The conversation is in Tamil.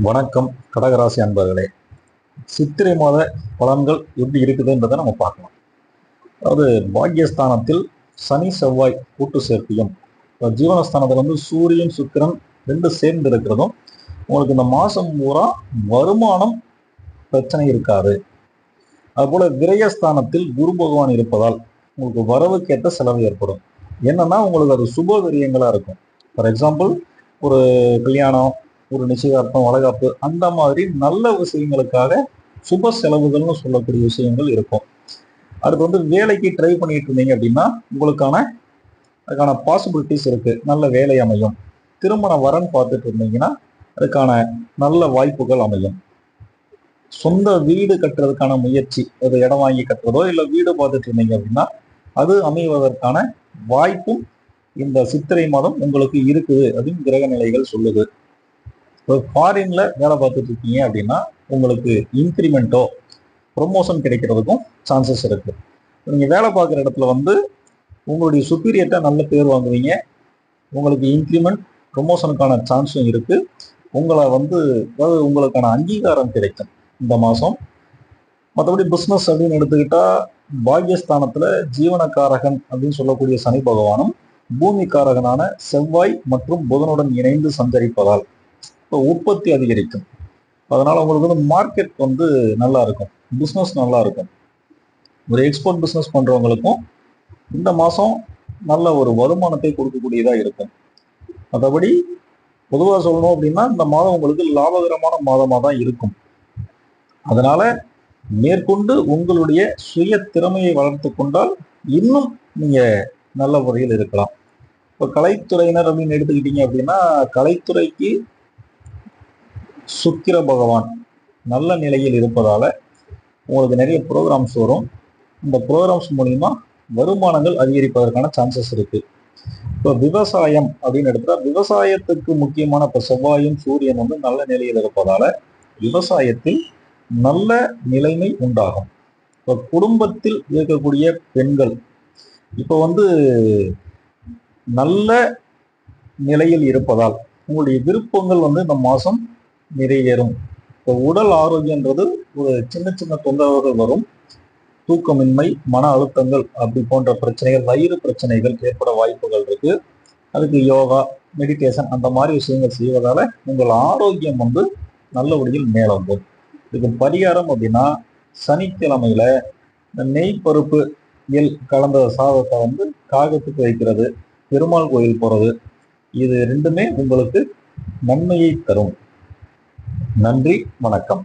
வணக்கம் கடகராசி அன்பர்களே. சித்திரை மாத பலன்கள் எப்படி இருக்குதுன்றதை நம்ம பார்க்கலாம். அதாவது பாக்கியஸ்தானத்தில் சனி செவ்வாய் கூட்டு சேர்க்கையும், ஜீவனஸ்தானத்தில் சூரியன் சுக்கிரன் ரெண்டு சேர்ந்து இருக்கிறதும் உங்களுக்கு இந்த மாசம் பூரா வருமானம் பிரச்சனை இருக்காது. அதுபோல விரயஸ்தானத்தில் குரு பகவான் இருப்பதால் உங்களுக்கு வரவுக்கேற்ற செலவு ஏற்படும். என்னன்னா உங்களுக்கு அது சுப விரயங்களா இருக்கும். ஃபார் எக்ஸாம்பிள், ஒரு கல்யாணம், ஒரு நிச்சயதார்த்தம், வளகாப்பு, அந்த மாதிரி நல்ல விஷயங்களுக்காக சுப செலவுகள்னு சொல்லக்கூடிய விஷயங்கள் இருக்கும். அடுத்து வேலைக்கு ட்ரை பண்ணிட்டு இருந்தீங்க அப்படின்னா அதுக்கான பாசிபிலிட்டிஸ் இருக்கு. நல்ல வேலை அமையும். திருமண வரன் பார்த்துட்டு இருந்தீங்கன்னா அதுக்கான நல்ல வாய்ப்புகள் அமையும். சொந்த வீடு கட்டுறதுக்கான முயற்சி, ஒரு இடம் வாங்கி கட்டுறதோ இல்லை வீடு பார்த்துட்டு இருந்தீங்க அப்படின்னா அது அமைவதற்கான வாய்ப்பும் இந்த சித்திரை மாதம் உங்களுக்கு இருக்குது அப்படின்னு கிரக நிலைகள் சொல்லுது. இப்போ ஃபாரின்ல வேலை பார்த்துட்டு இருக்கீங்க அப்படின்னா உங்களுக்கு இன்க்ரிமெண்ட்டோ ப்ரொமோஷன் கிடைக்கிறதுக்கும் சான்சஸ் இருக்கு. நீங்கள் வேலை பார்க்குற இடத்துல உங்களுடைய சுப்பீரியர்ட்ட நல்ல பேர் வாங்குவீங்க. உங்களுக்கு இன்க்ரிமெண்ட் ப்ரொமோஷனுக்கான சான்ஸும் இருக்கு. உங்களை அதாவது உங்களுக்கான அங்கீகாரம் கிடைக்கும் இந்த மாதம். மற்றபடி பிஸ்னஸ் அப்படின்னு எடுத்துக்கிட்டா பாக்கியஸ்தானத்தில் ஜீவனக்காரகன் அப்படின்னு சொல்லக்கூடிய சனி பகவானும் பூமிக்காரகனான செவ்வாய் மற்றும் புதனுடன் இணைந்து சஞ்சரிப்பதால் இப்போ உற்பத்தி அதிகரிக்கும். அதனால உங்களுக்கு மார்க்கெட் நல்லா இருக்கும், பிஸ்னஸ் நல்லா இருக்கும். ஒரு எக்ஸ்போர்ட் பிஸ்னஸ் பண்றவங்களுக்கும் இந்த மாதம் நல்ல ஒரு வருமானத்தை கொடுக்கக்கூடியதாக இருக்கும். மற்றபடி பொதுவாக சொல்லணும் அப்படின்னா இந்த மாதம் உங்களுக்கு லாபகரமான மாதமாக தான் இருக்கும். அதனால மேற்கொண்டு உங்களுடைய சுய திறமையை வளர்த்து கொண்டால் இன்னும் நீங்க நல்ல முறையில் இருக்கலாம். இப்போ கலைத்துறையினர் அப்படின்னு எடுத்துக்கிட்டீங்க அப்படின்னா கலைத்துறைக்கு சுக்கிர பகவான் நல்ல நிலையில் இருப்பதால உங்களுக்கு நிறைய ப்ரோக்ராம்ஸ் வரும். இந்த ப்ரோக்ராம்ஸ் மூலிமா வருமானங்கள் அதிகரிப்பதற்கான சான்சஸ் இருக்கு. இப்போ விவசாயம் அப்படின்னு எடுத்தா விவசாயத்துக்கு முக்கியமான இப்போ செவ்வாயும் சூரியன் நல்ல நிலையில் இருப்பதால விவசாயத்தில் நல்ல நிலைமை உண்டாகும். இப்போ குடும்பத்தில் இருக்கக்கூடிய பெண்கள் இப்போ நல்ல நிலையில் இருப்பதால் உங்களுடைய விருப்பங்கள் இந்த மாதம் நிறைவேறும். இப்போ உடல் ஆரோக்கியன்றது ஒரு சின்ன சின்ன தொந்தரவுகள் வரும். தூக்கமின்மை, மன அழுத்தங்கள் அப்படி போன்ற பிரச்சனைகள், வயிறு பிரச்சனைகள் ஏற்பட வாய்ப்புகள் இருக்கு. அதுக்கு யோகா, மெடிடேஷன் அந்த மாதிரி விஷயங்கள் செய்வதால உங்கள் ஆரோக்கியம் நல்லபடியில் மேலோங்கும். இதுக்கு பரிகாரம் அப்படின்னா சனிக்கிழமையில இந்த நெய் பருப்பு எல் கலந்த சாதத்தை காகத்துக்கு வைக்கிறது, பெருமாள் கோயில் போறது, இது ரெண்டுமே உங்களுக்கு நன்மையை தரும். நன்றி, வணக்கம்.